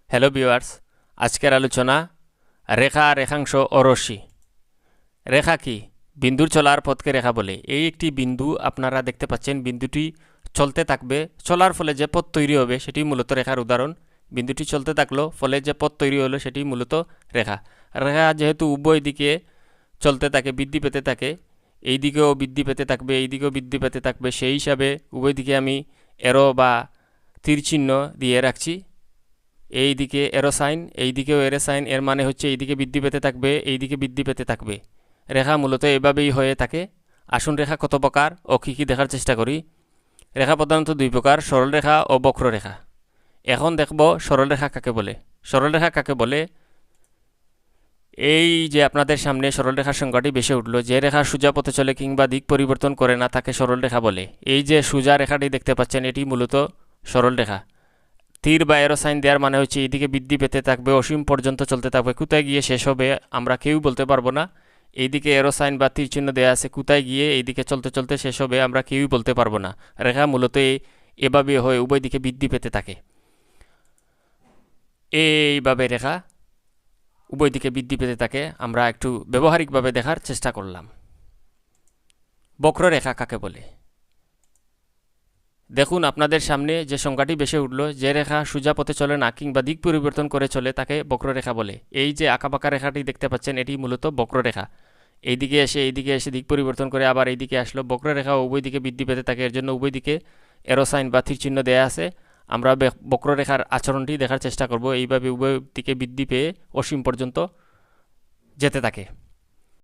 Hello viewers, আজকের আলোচনা রেখা, রেখাংশ ও রশ্মি। রেখা কি? বিন্দুর চলার পথকে রেখা বলে। এই একটি বিন্দু আপনারা দেখতে পাচ্ছেন, বিন্দুটি চলতে থাকবে, চলার ফলে যে পথ তৈরি হবে সেটি মূলত রেখার উদাহরণ। বিন্দুটি চলতে থাকলো, ফলে যে পথ তৈরি হলো সেটি মূলত রেখা। রেখা যেহেতু উভয় দিকে চলতে থাকে, বৃদ্ধি পেতে থাকে, এই দিকেও বৃদ্ধি পেতে থাকবে, এই দিকেও বৃদ্ধি পেতে থাকবে, সেই হিসাবে উভয় দিকে আমি এরো বা তীর চিহ্ন দিয়ে রাখছি। এই দিকে এরো সাইন, এই দিকেও এরো সাইন, এর মানে হচ্ছে এই দিকে বৃদ্ধি পেতে থাকবে, এই দিকে বৃদ্ধি পেতে থাকবে। রেখা মূলত এভাবেই হয়ে থাকে। আসুন রেখা কত প্রকার ও কী কী দেখার চেষ্টা করি। রেখা প্রধানত দুই প্রকার, সরলরেখা ও বক্ররেখা। এখন দেখব সরলরেখা কাকে বলে। সরলরেখা কাকে বলে? এই যে আপনাদের সামনে সরলরেখার সংখ্যাটি বেশি উঠলো, যে রেখা সোজা পথে চলে কিংবা দিক পরিবর্তন করে না তাকে সরলরেখা বলে। এই যে সোজা রেখাটি দেখতে পাচ্ছেন, এটি মূলত সরলরেখা। তীর বা এরো সাইন দেওয়ার মানে হচ্ছে এইদিকে বৃদ্ধি পেতে থাকবে, অসীম পর্যন্ত চলতে থাকবে, কোথায় গিয়ে শেষ হবে আমরা কেউ বলতে পারবো না। এইদিকে এরো সাইন বা তীর চিহ্ন দেওয়া আছে, কোথায় গিয়ে এইদিকে চলতে চলতে শেষ হবে আমরা কেউই বলতে পারবো না। রেখা মূলত এভাবে হয়ে উভয় দিকে বৃদ্ধি পেতে থাকে। এইভাবে রেখা উভয় দিকে বৃদ্ধি পেতে থাকে। আমরা একটু ব্যবহারিকভাবে দেখার চেষ্টা করলাম। বক্ররেখা কাকে বলে? দেখুন আপনাদের সামনে যে সংখ্যাটি বেশি উঠল, যে রেখা সোজা পথে চলে না কিংবা দিক পরিবর্তন করে চলে তাকে বক্ররেখা বলে। এই যে আঁকাবাঁকা রেখাটি দেখতে পাচ্ছেন, এটি মূলত বক্ররেখা। এইদিকে এসে দিক পরিবর্তন করে আবার এইদিকে আসলো। বক্ররেখা উভয় দিকে বৃদ্ধি পেতে থাকে, এর জন্য উভয় দিকে এরো সাইন বা তীর চিহ্ন দেয়া আছে। আমরা বক্ররেখার আচরণটি দেখার চেষ্টা করব। এইভাবে উভয় দিকে বৃদ্ধি পেয়ে অসীম পর্যন্ত যেতে থাকে।